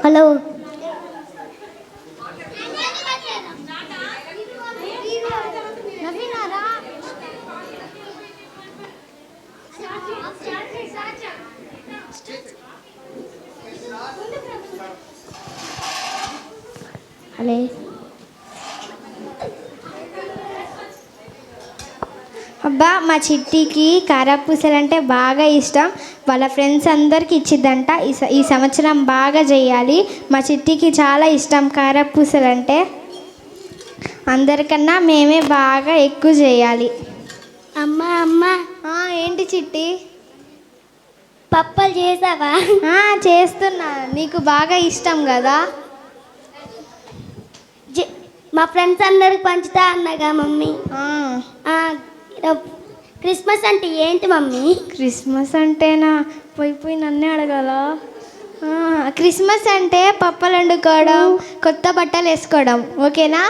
Hello. Hello. అబ్బా, మా చిట్టికి కారపూసలు అంటే బాగా ఇష్టం. వాళ్ళ ఫ్రెండ్స్ అందరికి ఇచ్చిద్దంట. ఈ సంవత్సరం బాగా చేయాలి. మా చిట్టికి చాలా ఇష్టం కారపూసలు అంటే. అందరికన్నా మేమే బాగా ఎక్కువ చేయాలి. అమ్మా అమ్మా. ఏంటి చిట్టి? పప్పలు చేసావా? చేస్తున్నా. నీకు బాగా ఇష్టం కదా. మా ఫ్రెండ్స్ అందరికి పంచుతా అన్నగా మమ్మీ. క్రిస్మస్ అంటే ఏంటి మమ్మీ? క్రిస్మస్ అంటేనా? పోయి నన్నే అడగాల. క్రిస్మస్ అంటే పప్పలు వండుకోవడం, కొత్త బట్టలు వేసుకోవడం. ఓకేనా?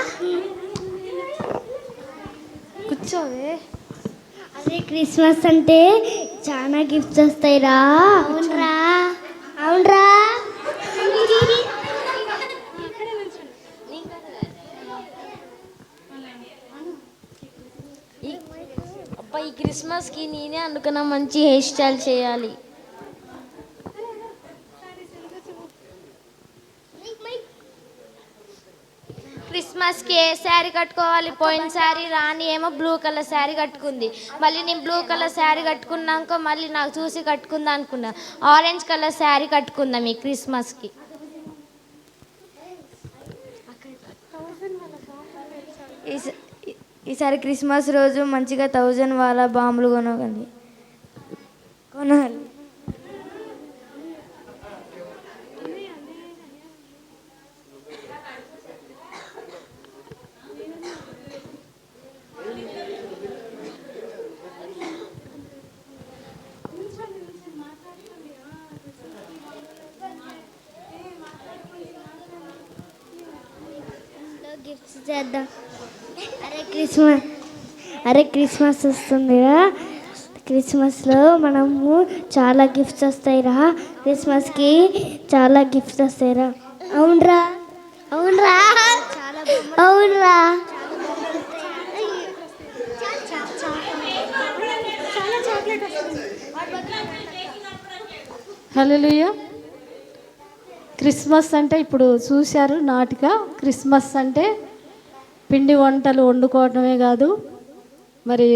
కూర్చోవే. అదే క్రిస్మస్ అంటే చాలా గిఫ్ట్స్ వస్తాయిరా. అవునరా? అవునరా? అబ్బా, ఈ క్రిస్మస్కి నేనే అనుకున్నా మంచి హెయిర్ స్టైల్ చేయాలి. క్రిస్మస్కి ఏ శారీ కట్టుకోవాలి? పోయిన శారీ రాని ఏమో బ్లూ కలర్ శారీ కట్టుకుంది. మళ్ళీ నేను బ్లూ కలర్ శారీ కట్టుకున్నాక మళ్ళీ నాకు చూసి కట్టుకుందా అనుకున్నా. ఆరెంజ్ కలర్ శారీ కట్టుకుందాం ఈ క్రిస్మస్కి. ఈసారి క్రిస్మస్ రోజు మంచిగా 1000 వాళ్ళ బాంబులు కొనాలి. గిఫ్ట్స్ చేద్దాం. అరే క్రిస్మస్ వస్తుందిరా. క్రిస్మస్లో మనము చాలా గిఫ్ట్స్ వస్తాయిరా. క్రిస్మస్కి చాలా గిఫ్ట్స్ వస్తాయిరా. అవునరా? అవునరా? అవునరా? హల్లెలూయా. క్రిస్మస్ అంటే ఇప్పుడు చూశారు నాటిక. క్రిస్మస్ అంటే పిండి వంటలు వండుకోవటమే కాదు, మరి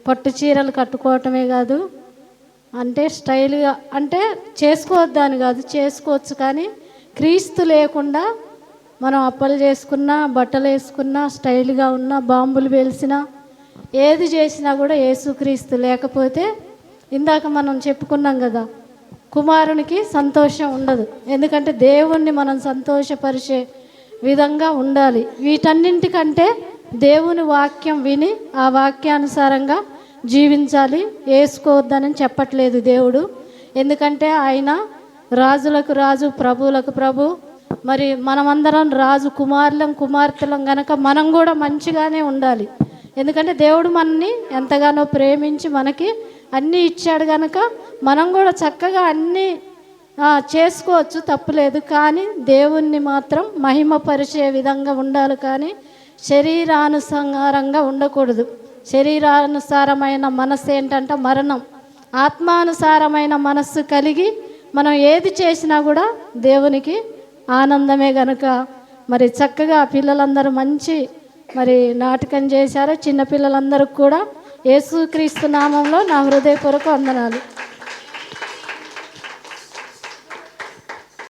పట్టు చీరలు కట్టుకోవటమే కాదు, అంటే స్టైల్గా అంటే చేసుకోవద్దని కాదు, చేసుకోవచ్చు. కానీ క్రీస్తు లేకుండా మనం అప్పలు చేసుకున్నా, బట్టలు వేసుకున్నా, స్టైల్గా ఉన్నా, బాంబులు పేల్చినా, ఏది చేసినా కూడా యేసుక్రీస్తు లేకపోతే ఇందాక మనం చెప్పుకున్నాం కదా, కుమారునికి సంతోషం ఉండదు. ఎందుకంటే దేవుణ్ణి మనం సంతోషపరిచే విధంగా ఉండాలి. వీటన్నింటికంటే దేవుని వాక్యం విని ఆ వాక్యానుసారంగా జీవించాలి. వేసుకోవద్దని చెప్పట్లేదు దేవుడు. ఎందుకంటే ఆయన రాజులకు రాజు, ప్రభువులకు ప్రభు. మరి మనమందరం రాజు కుమార్తెలం గనక మనం కూడా మంచిగానే ఉండాలి. ఎందుకంటే దేవుడు మనని ఎంతగానో ప్రేమించి మనకి అన్నీ ఇచ్చాడు కనుక మనం కూడా చక్కగా అన్నీ చేసుకోవచ్చు, తప్పులేదు. కానీ దేవుణ్ణి మాత్రం మహిమపరిచే విధంగా ఉండాలి. కానీ శరీరానుసారంగా ఉండకూడదు. శరీరానుసారమైన మనస్సు ఏంటంటే మరణం. ఆత్మానుసారమైన మనస్సు కలిగి మనం ఏది చేసినా కూడా దేవునికి ఆనందమే గనుక మరి చక్కగా పిల్లలందరూ మంచి మరి నాటకం చేశారు. చిన్నపిల్లలందరికీ కూడా యేసుక్రీస్తు నామంలో నా హృదయపూర్వక వందనాలు.